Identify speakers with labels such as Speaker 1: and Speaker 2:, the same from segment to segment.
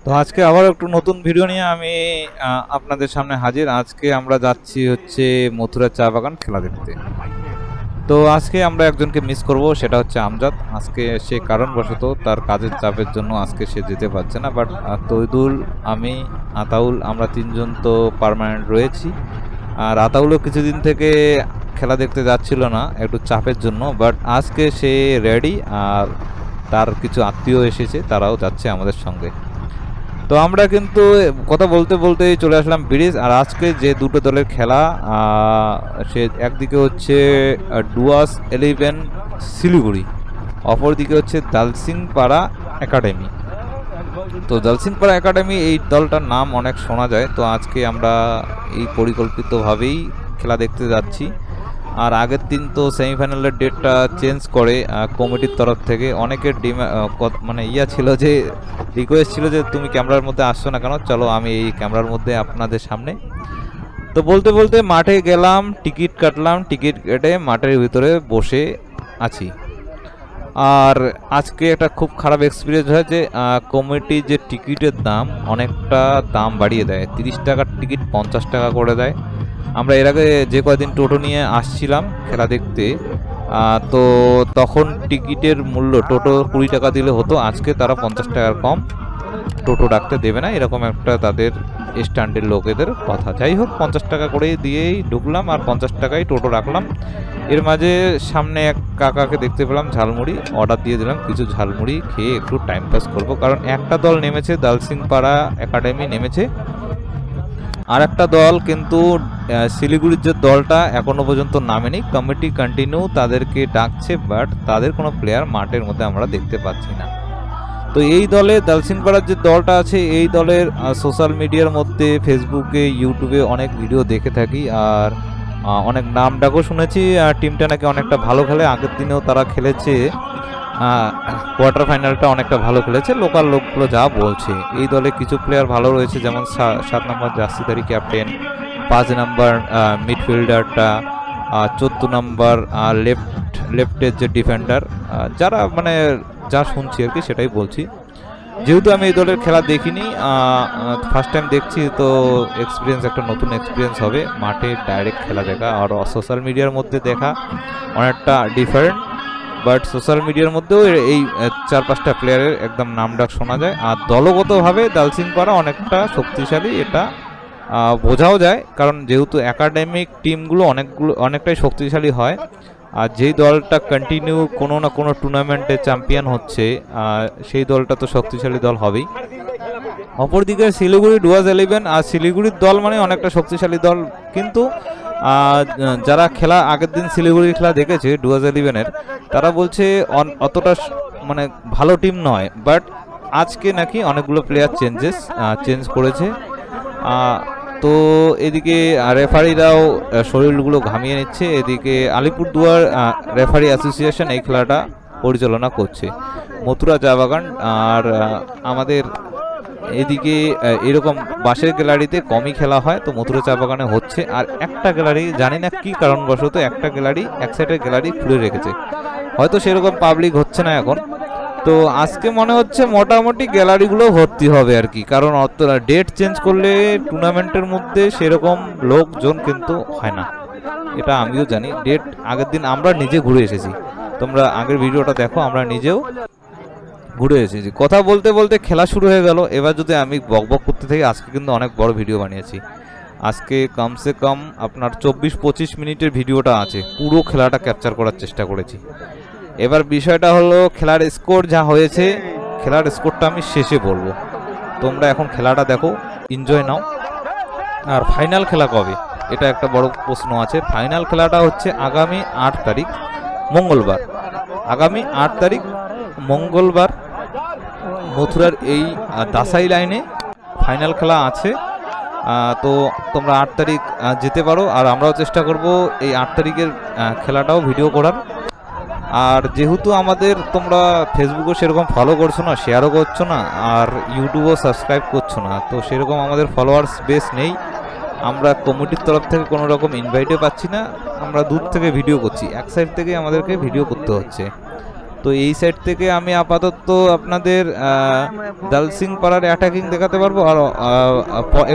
Speaker 1: তো আজকে আবার একটু নতুন ভিডিও নিয়ে আমি আপনাদের সামনে হাজির। আজকে আমরা যাচ্ছি হচ্ছে মথুরা চা বাগান খেলা দেখতে। তো আজকে আমরা একজনকে মিস করব, সেটা হচ্ছে আমজাদ। আজকে সে কারণবশত তার কাজের চাপের জন্য আজকে সে যেতে পারছে না, বাট তৈদুল, আমি, আতাউল আমরা তিনজন তো পার্মানেন্ট রয়েছি। আর আতাউলও কিছুদিন থেকে খেলা দেখতে যাচ্ছিল না একটু চাপের জন্য, বাট আজকে সে রেডি। আর তার কিছু আত্মীয় এসেছে, তারাও যাচ্ছে আমাদের সঙ্গে। তো আমরা কিন্তু কথা বলতে বলতেই চলে আসলাম ব্রিজ। আর আজকে যে দুটো দলের খেলা, সে একদিকে হচ্ছে ডুয়াস 11 শিলিগুড়ি, অপরদিকে হচ্ছে দালসিংপাড়া একাডেমি। তো দালসিংপাড়া একাডেমি এই দলটার নাম অনেক শোনা যায়। তো আজকে আমরা এই পরিকল্পিতভাবেই খেলা দেখতে যাচ্ছি। আর আগের দিন তো সেমিফাইনালের ডেটটা চেঞ্জ করে কমিটির তরফ থেকে। অনেকের মানে ছিল যে রিকোয়েস্ট ছিল যে তুমি ক্যামেরার মধ্যে আসছো না কেন, চলো আমি এই ক্যামেরার মধ্যে আপনাদের সামনে। তো বলতে বলতে মাঠে গেলাম, টিকিট কাটলাম, টিকিট কেটে মাঠের ভিতরে বসে আছি। আর আজকে একটা খুব খারাপ এক্সপিরিয়েন্স হয়েছে। কমিটি যে টিকিটের দাম অনেকটা দাম বাড়িয়ে দেয়, 30 টাকার টিকিট 50 টাকা করে দেয়। আমরা এর আগে যে কয়েকদিন টোটো নিয়ে আসছিলাম খেলা দেখতে, তো তখন টিকিটের মূল্য টোটো 20 টাকা দিলে হতো। আজকে তারা 50 টাকার কম টোটো ডাকতে দেবে না, এরকম একটা তাদের স্ট্যান্ডের লোকেদের কথা। যাই হোক, 50 টাকা করে দিয়েই ঢুকলাম আর 50 টাকায় টোটো রাখলাম। এর মাঝে সামনে এক কাকাকে দেখতে পেলাম, ঝালমুড়ি অর্ডার দিয়ে দিলাম। কিছু ঝালমুড়ি খেয়ে একটু টাইম পাস করবো, কারণ একটা দল নেমেছে, দালসিংপাড়া একাডেমি নেমেছে। আর একটা দল কিন্তু শিলিগুড়ির যে দলটা এখনো পর্যন্ত নামেনি। কমিটি কন্টিনিউ তাদেরকে ডাকছে, বাট তাদের কোনো প্লেয়ার মাঠের মধ্যে আমরা দেখতে পাচ্ছি না। তো এই দলে দালসিংপাড়ার যে দলটা আছে, এই দলের সোশ্যাল মিডিয়ার মধ্যে, ফেসবুকে, ইউটিউবে অনেক ভিডিও দেখে থাকি। আর অনেক নাম ডাকও শুনেছি। টিমটা নাকি অনেকটা ভালো খেলে, আগের দিনেও তারা খেলেছে, কোয়ার্টার ফাইনালটা অনেকটা ভালো খেলেছে, লোকাল লোকগুলো যা বলছে। এই দলে কিছু প্লেয়ার ভালো রয়েছে, যেমন 7 নম্বর জার্সিধারী ক্যাপ্টেন, 5 নম্বর মিডফিল্ডারটা, 14 নম্বর লেফটের যে ডিফেন্ডার, যারা মানে যা শুনছি আর কি সেটাই বলছি। যেহেতু আমি এই দলের খেলা দেখিনি, ফার্স্ট টাইম দেখছি, তো এক্সপিরিয়েন্স, একটা নতুন এক্সপিরিয়েন্স হবে মাঠে ডাইরেক্ট খেলা দেখা। আর সোশ্যাল মিডিয়ার মধ্যে দেখা অনেকটা ডিফারেন্ট, বাট সোশ্যাল মিডিয়ার মধ্যেও এই 4-5টা প্লেয়ারের একদম নামডাক শোনা যায়। আর দলগতভাবে দালসিংপাড়া অনেকটা শক্তিশালী, এটা বোঝাও যায়, কারণ যেহেতু একাডেমিক টিমগুলো অনেকটাই শক্তিশালী হয়। আর যেই দলটা কন্টিনিউ কোনো না কোনো টুর্নামেন্টে চ্যাম্পিয়ন হচ্ছে, সেই দলটা তো শক্তিশালী দল হবেই। অপরদিকে শিলিগুড়ি ডুয়াস 11, আর শিলিগুড়ির দল মানে অনেকটা শক্তিশালী দল, কিন্তু যারা খেলা আগের দিন শিলিগুড়ির খেলা দেখেছে ডুয়াস 11-এর, তারা বলছে অতটা মানে ভালো টিম নয়। বাট আজকে নাকি অনেকগুলো প্লেয়ার চেঞ্জ করেছে। তো এদিকে রেফারিরাও শরীরগুলো ঘামিয়ে নিচ্ছে। এদিকে আলিপুরদুয়ার রেফারি অ্যাসোসিয়েশন এই খেলাটা পরিচালনা করছে, মথুরা চা বাগান। আর আমাদের এদিকে এরকম বাসের গ্যালারিতে কমই খেলা হয়, তো মথুরা চা বাগানে হচ্ছে। আর একটা গ্যালারি জানি না কি কারণবশত একটা গ্যালারি, এক সাইডের গ্যালারি খুলে রেখেছে, হয়তো সেরকম পাবলিক হচ্ছে না এখন। তো আজকে মনে হচ্ছে মোটামুটি গ্যালারিগুলো ভর্তি হবে আর কি, কারণ ডেট চেঞ্জ করলে টুর্নামেন্টের মধ্যে সেরকম লোকজন কিন্তু হয় না, এটা আমিও জানি। ডেট আগের দিন আমরা নিজে ঘুরে এসেছি, তোমরা আগের ভিডিওটা দেখো, আমরা নিজেও ঘুরে এসেছি। কথা বলতে বলতে খেলা শুরু হয়ে গেল। এবার যদি আমি বকবক করতে থাকি, আজকে কিন্তু অনেক বড় ভিডিও বানিয়েছি। আজকে কমসে কম আপনার 24-25 মিনিটের ভিডিওটা আছে, পুরো খেলাটা ক্যাপচার করার চেষ্টা করেছি। এবার বিষয়টা হলো খেলার স্কোর যা হয়েছে, খেলার স্কোরটা আমি শেষে বলবো। তোমরা এখন খেলাটা দেখো, এনজয় নাও। আর ফাইনাল খেলা কবে, এটা একটা বড় প্রশ্ন আছে। ফাইনাল খেলাটা হচ্ছে আগামী 8 তারিখ মঙ্গলবার। আগামী 8 তারিখ মঙ্গলবার মথুরার এই দাসাই লাইনে ফাইনাল খেলা আছে। তো তোমরা 8 তারিখ যেতে পারো, আর আমরাও চেষ্টা করব এই 8 তারিখের খেলাটাও ভিডিও করার। আর যেহেতু আমাদের তোমরা ফেসবুকও সেরকম ফলো করছো না, শেয়ারও করছো না, আর ইউটিউবও সাবস্ক্রাইব করছো না, তো সেরকম আমাদের ফলোয়ার্স বেস নেই। আমরা কমিটির তরফ থেকে কোনো রকম ইনভাইটও পাচ্ছি না, আমরা দূর থেকে ভিডিও করছি, এক সাইড থেকে আমাদেরকে ভিডিও করতে হচ্ছে। তো এই সাইড থেকে আমি আপাতত আপনাদের দালসিং পাড়ার অ্যাটাকিং দেখাতে পারবো, আর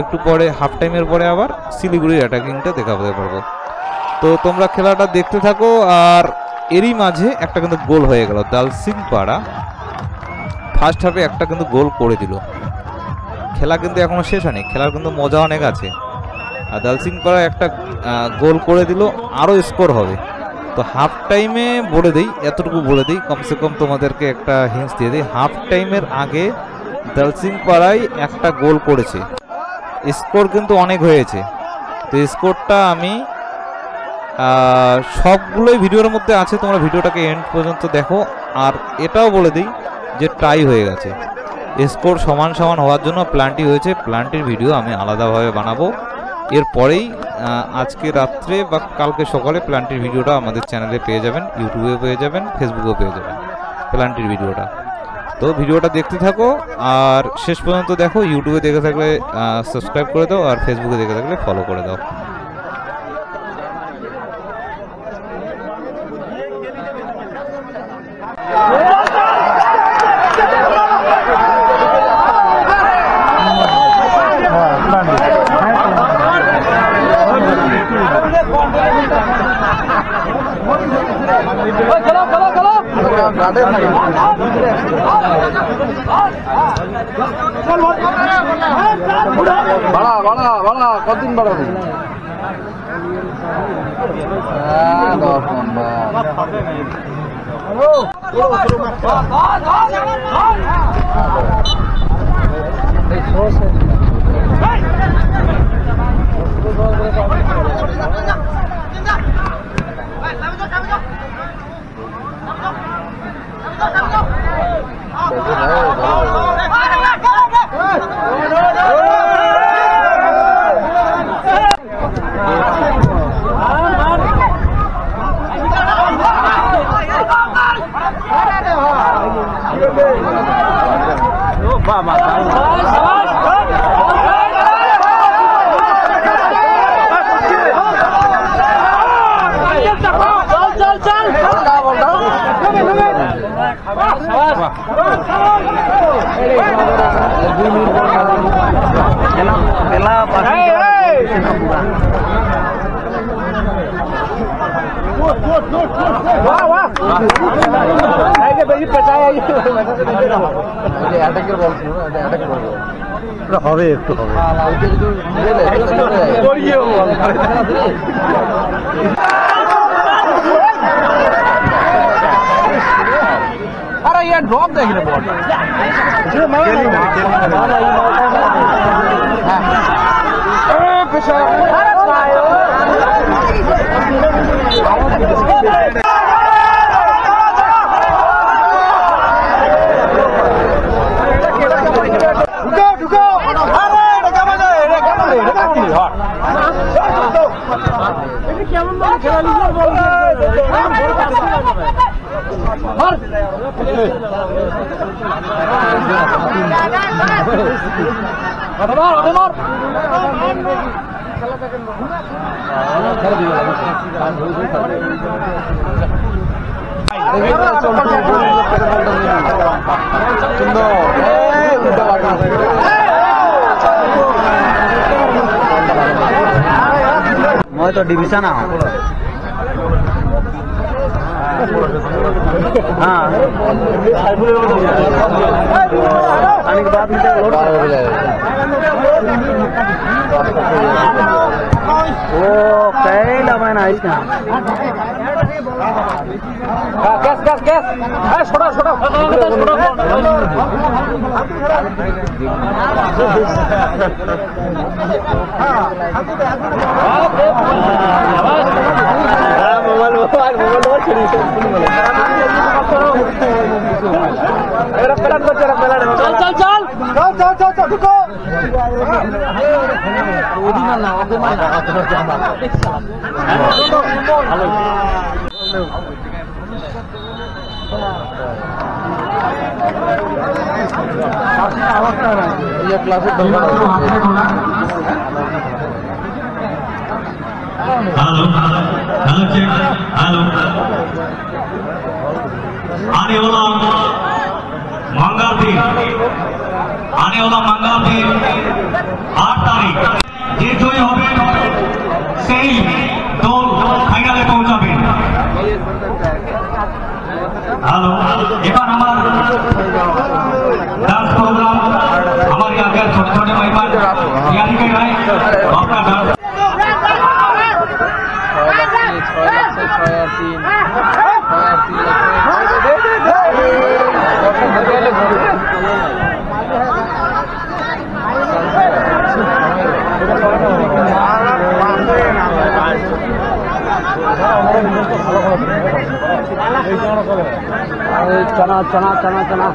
Speaker 1: একটু পরে হাফ টাইমের পরে আবার শিলিগুড়ির অ্যাটাকিংটা দেখাতে পারবো। তো তোমরা খেলাটা দেখতে থাকো। আর এরই মাঝে একটা কিন্তু গোল হয়ে গেল, দালসিং পাড়া ফার্স্ট হাফে একটা কিন্তু গোল করে দিল। খেলা কিন্তু এখনো শেষ হয়নি, খেলার কিন্তু মজা অনেক আছে। আর দালসিং পাড়া একটা গোল করে দিল, আরও স্কোর হবে। তো হাফ টাইমে বলে দিই, এতটুকু বলে দিই, কমসে কম তোমাদেরকে একটা হিন্টস দিয়ে দিই। হাফ টাইমের আগে দালসিং পাড়ায় একটা গোল করেছে, স্কোর কিন্তু অনেক হয়েছে। তো স্কোরটা আমি সবগুলোই ভিডিওর মধ্যে আছে, তোমরা ভিডিওটাকে এন্ড পর্যন্ত দেখো। আর এটাও বলে দিই যে টাই হয়ে গেছে, স্কোর সমান সমান হওয়ার জন্য প্ল্যানটি হয়েছে। প্ল্যানটির ভিডিও আমি আলাদাভাবে বানাবো এরপরেই, আজকে রাত্রে বা কালকে সকালে প্ল্যানটির ভিডিওটা আমাদের চ্যানেলে পেয়ে যাবেন, ইউটিউবে পেয়ে যাবেন, ফেসবুকেও পেয়ে যাবেন প্ল্যানটির ভিডিওটা। তো ভিডিওটা দেখতে থাকো আর শেষ পর্যন্ত দেখো। ইউটিউবে দেখে থাকলে সাবস্ক্রাইব করে দাও, আর ফেসবুকে দেখে থাকলে ফলো করে দাও।
Speaker 2: কতদিন বাড়াবো? 10 হবে একটু হবে। अरे यार ड्रॉप देख रहे बॉल मैं तो डिवीजन हाँ आने के बाद में वो पहला मैंने इसका कैस कैस कैस छोड़ो छोड़ो हेलो हेलो चेक हेलो
Speaker 3: आने वाला मंगल दिन 8 तारीख যে জয়ী হবে সেই দল ফাইনালে পৌঁছাবে। হ্যালো, এবার আমার डांस प्रोग्राम हमारे यहाँ के छोटे छोटे मेहमान तैयारी कर रहे हैं अपना डांस।
Speaker 2: चना चना चना चना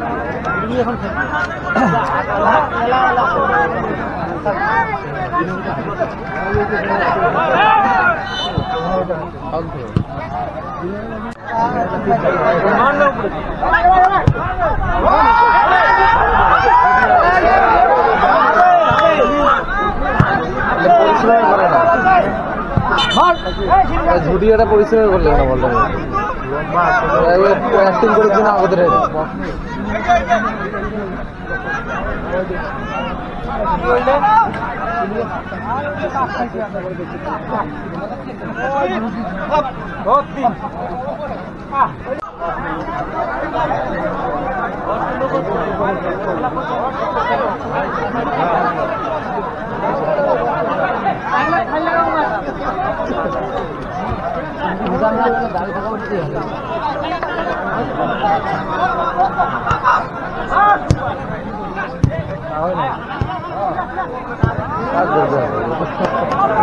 Speaker 2: ঝুটিয়াটা পরিচয় করলে না বলতে অ্যাক্টিং করেছি না আমাদের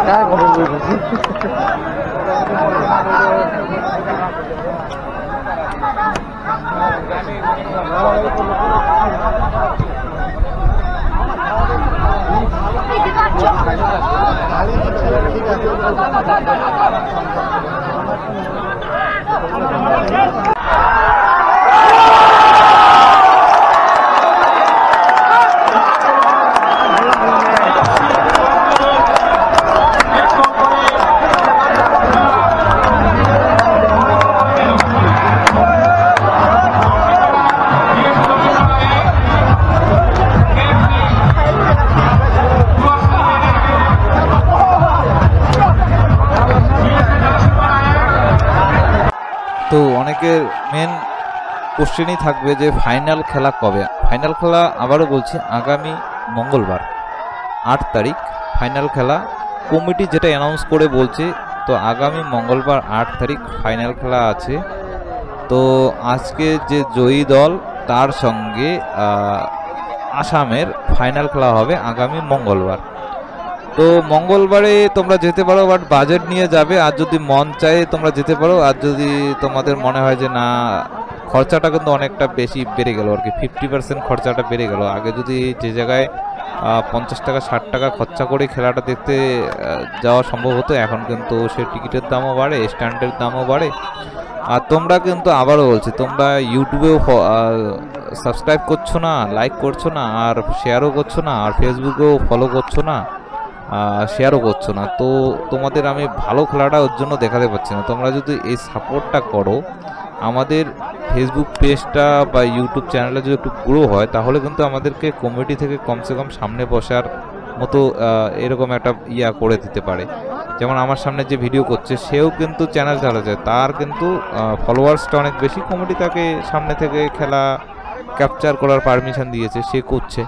Speaker 2: काय
Speaker 1: তো অনেকের মেন কোশ্চেনই থাকবে যে ফাইনাল খেলা কবে। ফাইনাল খেলা আবারও বলছি আগামী মঙ্গলবার 8 তারিখ ফাইনাল খেলা। কমিটি যেটা অ্যানাউন্স করে বলছে, তো আগামী মঙ্গলবার 8 তারিখ ফাইনাল খেলা আছে। তো আজকে যে জয়ী দল তার সঙ্গে আসামের ফাইনাল খেলা হবে আগামী মঙ্গলবার। তো মঙ্গলবারে তোমরা যেতে পারো, বাট বাজেট নিয়ে যাবে। আর যদি মন চায় তোমরা যেতে পারো, আর যদি তোমাদের মনে হয় যে না খরচাটা কিন্তু অনেকটা বেশি বেড়ে গেল আর কি, 50% খরচাটা বেড়ে গেল। আগে যদি যে জায়গায় 50 টাকা 60 টাকা খরচা করে খেলাটা দেখতে যাওয়া সম্ভব হতো, এখন কিন্তু সে টিকিটের দামও বাড়ে, স্ট্যান্ডের দামও বাড়ে। আর তোমরা কিন্তু আবারও বলছি, তোমরা ইউটিউবেও সাবস্ক্রাইব করছো না, লাইক করছো না, আর শেয়ারও করছো না, আর ফেসবুকেও ফলো করছো না, শেয়ারও করছো না। তো তোমাদের আমি ভালো খেলাটা ওর জন্য দেখাতে পারছি না। তোমরা যদি এই সাপোর্টটা করো, আমাদের ফেসবুক পেজটা বা ইউটিউব চ্যানেলটা যদি একটু গ্রো হয়, তাহলে কিন্তু আমাদেরকে কমিটি থেকে কমসে কম সামনে বসার মতো এরকম একটা করে দিতে পারে। যেমন আমার সামনে যে ভিডিও করছে সেও কিন্তু চ্যানেল চালাচ্ছে, তার কিন্তু ফলোয়ার্সটা অনেক বেশি, কমিটি তাকে সামনে থেকে খেলা ক্যাপচার করার পারমিশন দিয়েছে, সে করছে।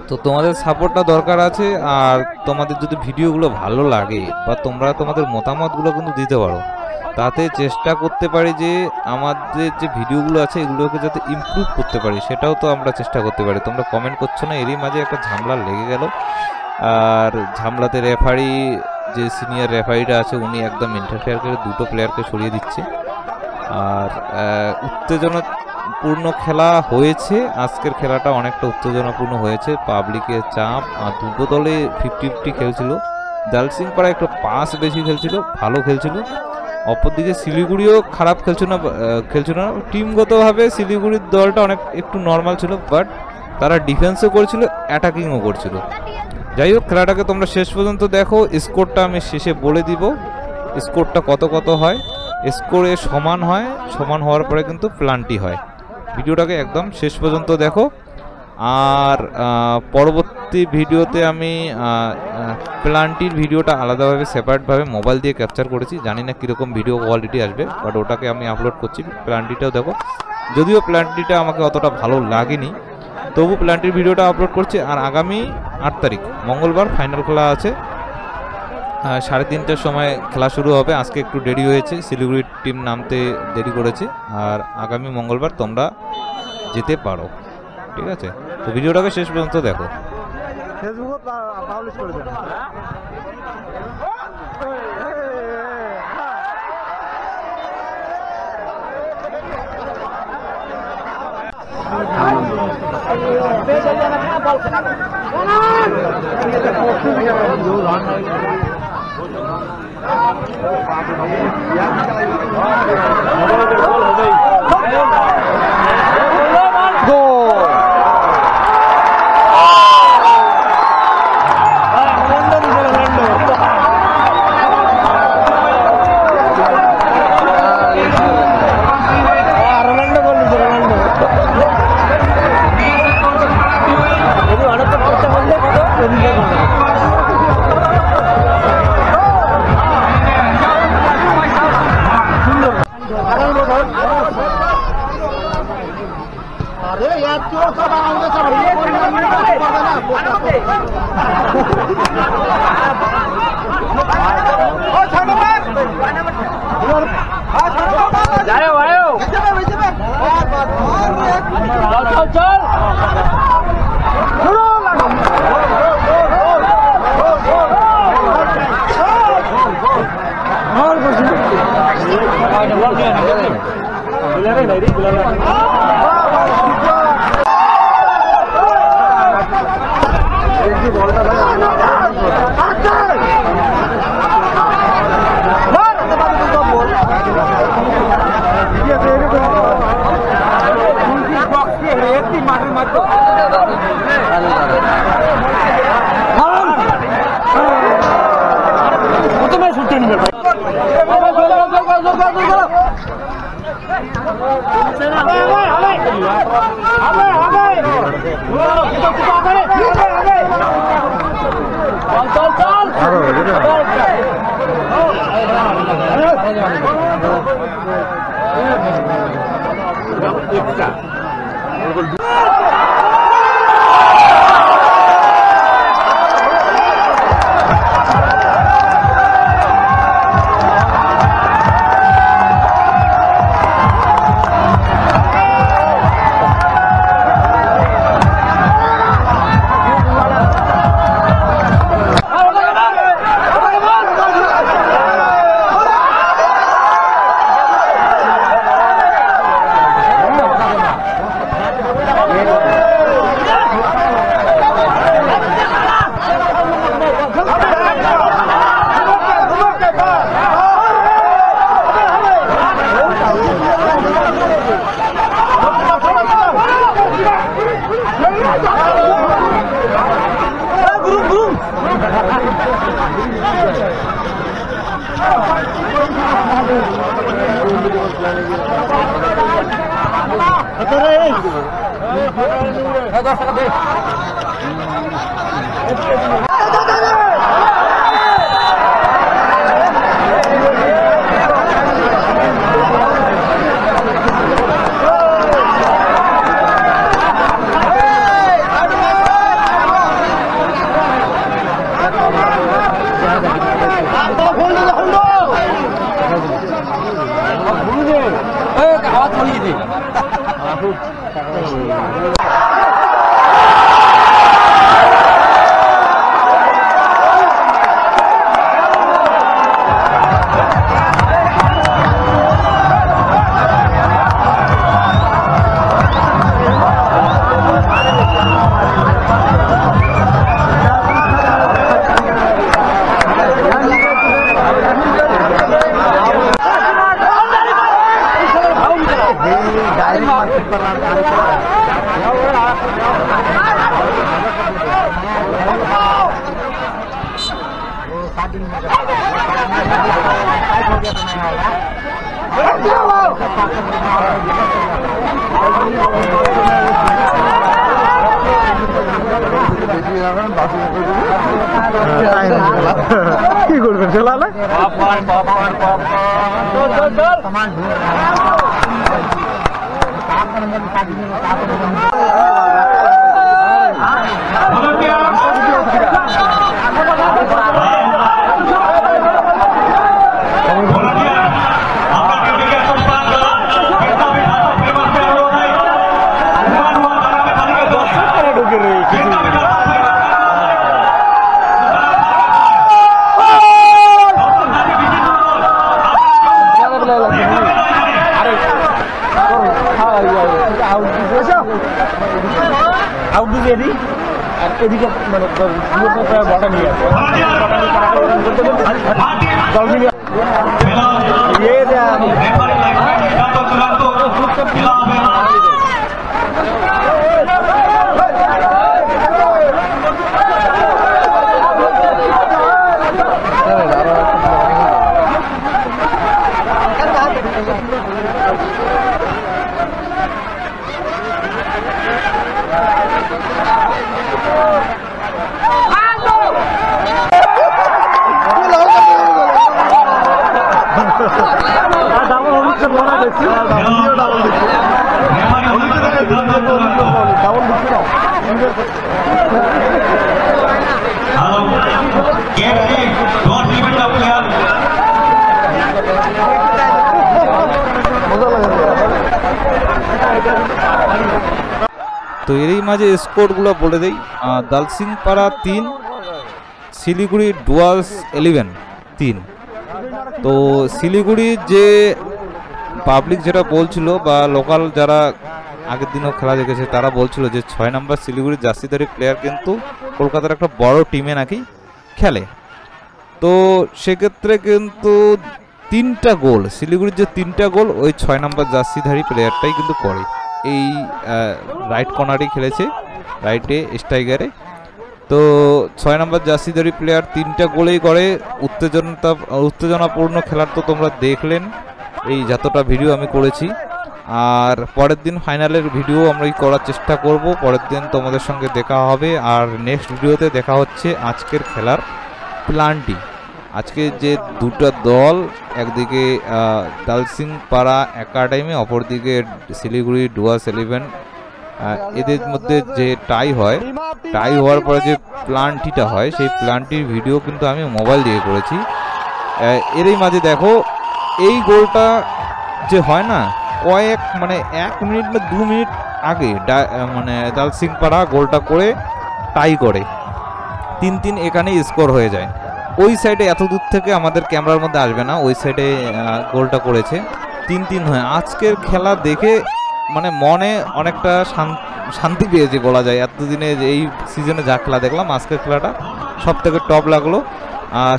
Speaker 1: তো তোমাদের সাপোর্টটা দরকার আছে। আর তোমাদের যদি ভিডিওগুলো ভালো লাগে বা তোমরা তোমাদের মতামতগুলো কিন্তু দিতে পারো, তাতে চেষ্টা করতে পারি যে আমাদের যে ভিডিওগুলো আছে এগুলোকে যাতে ইমপ্রুভ করতে পারি, সেটাও তো আমরা চেষ্টা করতে পারি। তোমরা কমেন্ট করছো না, এরই মাঝে একটা ঝামেলা লেগে গেল। আর ঝামেলাতে রেফারি, যে সিনিয়র রেফারিটা আছে, উনি একদম ইন্টারফেয়ার করে দুটো প্লেয়ারকে সরিয়ে দিচ্ছে। আর উত্তেজনাপূর্ণ খেলা হয়েছে, আজকের খেলাটা অনেকটা উত্তেজনাপূর্ণ হয়েছে। পাবলিকের চাপ, আর দুটো দলে 50-50 খেলছিল। দালসিংপাড়া একটু পাস বেশি খেলছিল, ভালো খেলছিল। অপরদিকে শিলিগুড়িও খারাপ খেলছিল না। টিমগতভাবে শিলিগুড়ির দলটা একটু নর্মাল ছিল, বাট তারা ডিফেন্সও করছিল, অ্যাটাকিংও করছিল। যাই হোক, খেলাটাকে তোমরা শেষ পর্যন্ত দেখো। স্কোরটা আমি শেষে বলে দিব, স্কোরটা কত হয়। স্কোরে সমান হয়, সমান হওয়ার পরে কিন্তু প্লান্টি হয়। ভিডিওটাকে একদম শেষ পর্যন্ত দেখো। আর পরবর্তী ভিডিওতে আমি প্লান্টির ভিডিওটা আলাদাভাবে সেপারেটভাবে মোবাইল দিয়ে ক্যাপচার করেছি, জানি না কীরকম ভিডিও কোয়ালিটি আসবে, বাট ওটাকে আমি আপলোড করছি। প্লান্টিটাও দেখো, যদিও প্লান্টিটা আমাকে অতটা ভালো লাগেনি, তবু প্লান্টির ভিডিওটা আপলোড করছি। আর আগামী 8 তারিখ মঙ্গলবার ফাইনাল খেলা আছে, 3:30টার সময় খেলা শুরু হবে। আজকে একটু দেরি হয়েছে, শিলিগুড়ির টিম নামতে দেরি করেছে। আর আগামী মঙ্গলবার তোমরা যেতে পারো, ঠিক আছে? তো ভিডিওটাকে শেষ পর্যন্ত দেখো।
Speaker 4: दिन में কি করবেন খেলালে এদিকে মানে বটা নিয়ে
Speaker 1: তো এরই মাঝে স্কোরগুলো বলে দেই। দালসিংপাড়া 3, শিলিগুড়ি ডুয়ার্স 11 3। তো শিলিগুড়ির যে পাবলিক যেটা বলছিল বা লোকাল যারা আগের দিনও খেলা দেখেছে তারা বলছিল যে 6 নম্বর শিলিগুড়ির জার্সিধারী প্লেয়ার কিন্তু কলকাতার একটা বড় টিমে নাকি খেলে। তো সেক্ষেত্রে কিন্তু 3টা গোল শিলিগুড়ির যে 3টা গোল ওই 6 নম্বর জার্সিধারী প্লেয়ারটাই কিন্তু করে। এই রাইট কর্নারেই খেলেছে, রাইটে স্ট্রাইকারে। তো 6 নম্বর জার্সিধারী প্লেয়ার 3টা গোলেই করে। উত্তেজনাপূর্ণ খেলার তো তোমরা দেখলেন এই যতটা ভিডিও আমি করেছি। আর পরের দিন ফাইনালের ভিডিও আমরা করার চেষ্টা করব। পরের দিন তোমাদের সঙ্গে দেখা হবে। আর নেক্সট ভিডিওতে দেখা হচ্ছে আজকের খেলার প্ল্যানটি। আজকে যে দুটো দল, একদিকে দালসিংপাড়া একাডেমি, অপরদিকে শিলিগুড়ি ডুয়ার্স 11, এদের মধ্যে যে টাই হয়, টাই হওয়ার পরে যে প্ল্যানটিটা হয় সেই প্ল্যানটির ভিডিও কিন্তু আমি মোবাইল দিয়ে করেছি। এরই মাঝে দেখো এই গোলটা যে হয় না, মানে 1 মিনিট বা 2 মিনিট আগে মানে দালসিংপাড়া গোলটা করে টাই করে 3-3 এখানেই স্কোর হয়ে যায়। ওই সাইডে এত দূর থেকে আমাদের ক্যামেরার মধ্যে আসবে না, ওই সাইডে গোলটা করেছে 3-3 হয়ে। আজকের খেলা দেখে মানে মনে অনেকটা শান্তি পেয়েছে বলা যায়। এতদিনে এই সিজনে যা খেলা দেখলাম আজকের খেলাটা সব থেকে টপ লাগলো।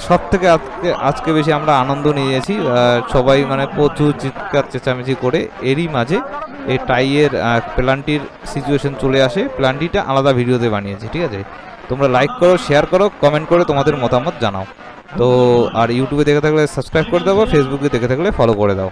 Speaker 1: সব থেকে আজকে বেশি আমরা আনন্দ নিয়েছি। সবাই মানে প্রচুর চিৎকার চেঁচামেচি করে এরই মাঝে এই টাইয়ের প্ল্যানটির সিচুয়েশন চলে আসে। প্ল্যানটিটা আলাদা ভিডিওতে বানিয়েছি, ঠিক আছে? তোমরা লাইক করো, শেয়ার করো, কমেন্ট করে তোমাদের মতামত জানাও। তো আর ইউটিউবে দেখে থাকলে সাবস্ক্রাইব করে দাও, ফেসবুকে দেখে থাকলে ফলো করে দাও।